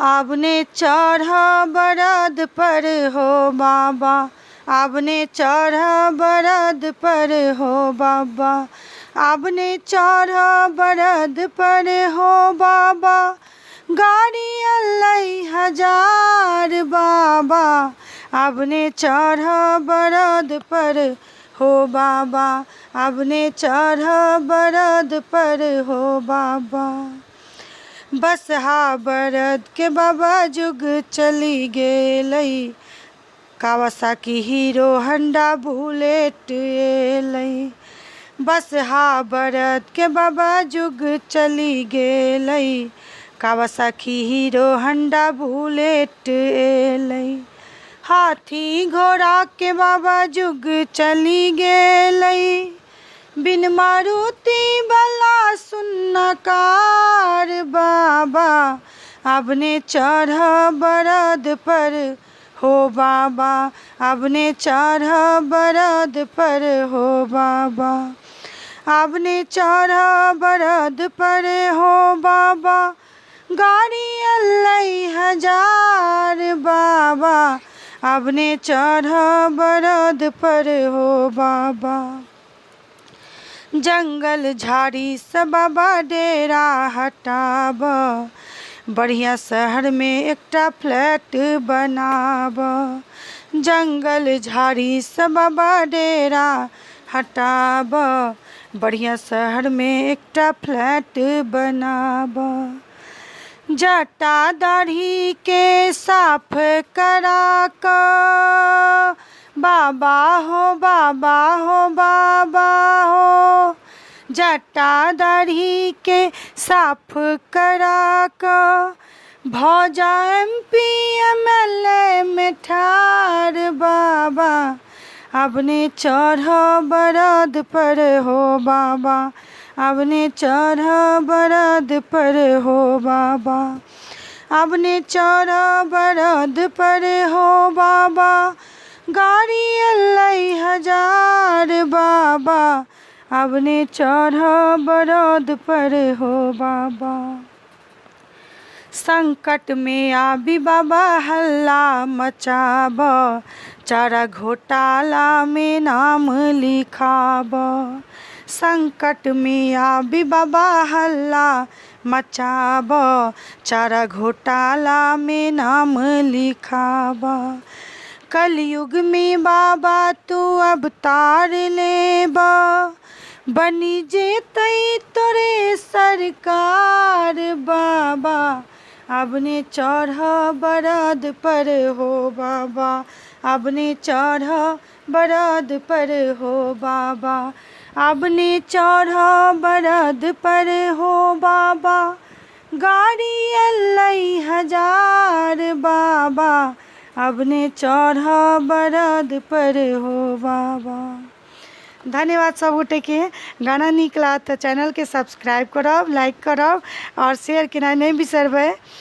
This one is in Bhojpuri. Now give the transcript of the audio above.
आपने चढ़ा बरद पर हो बाबा, आपने चढ़ा बरद पर हो बाबा, आपने चढ़ा बरद पर हो बाबा, गाड़ी अल्लाई हजार बाबा, आपने चढ़ा बरद पर हो बाबा, आपने चढ़ा बरद पर हो बाबा। बसहा बरद के बाबा जुग चली गेलई, कावासाकी हीरो हंडा बुलेट एलई। बसहा बरद के बाबा जुग चली गेलई, कावासाकी हीरो हंडा बुलेट एलई। हाथी घोड़ा के बाबा जुग चली गेलई, बिन मारुति बला सुन्ना कार बाबा, आपने चढ़ा बरद पर हो बाबा, आपने चढ़ा बरद पर हो बाबा, आपने चढ़ा बरद पर हो बाबा, गाड़ी अल्लाई हजार बाबा, आपने चढ़ा बरद पर हो बाबा। जंगल झाड़ी से बाबा डेरा हटाब, बढ़िया शहर में एकटा फ्लैट बनाब। जंगल झाड़ी से बाबा डेरा हटाब, बढ़िया शहर में एकटा फ्लैट बनाब। जटा दाढ़ी के साफ करा कर बाबा हो बाबा हो बाबा हो, जटा दाढ़ी के साफ करा कर भौजा MP MLA में ठार बाबा, आपने चढ़ा बरद पर हो बाबा, आपने चढ़ा बरद पर हो बाबा, आपने चढ़ा बरद पर हो बाबा, गाड़ी अल्लाई हजार बाबा, आपने चढ़ा बरद पर हो बाबा। संकट में आबी बाबा हल्ला मचाब, चारा घोटाला में नाम लिखाब। संकट में आबी बाबा हल्ला मचाब, चारा घोटाला में नाम लिखाब। कलयुग में बाबा तू अवतार लेबा, बनी जेतई तोरे सरकार बाबा, आपने चढ़ा बरद पर हो बाबा, आपने चढ़ा बरद पर हो बाबा, आपने चढ़ा बरद पर हो बाबा, गाड़ी अल्लाई हजार बाबा, आपने चढ़ा बरद पर हो बाबा। धन्यवाद सब गोटे के। गाना निक लागत तो चैनल के सब्सक्राइब करब, लाइक करब और शेयर केनाइ नहीं बिसरबै।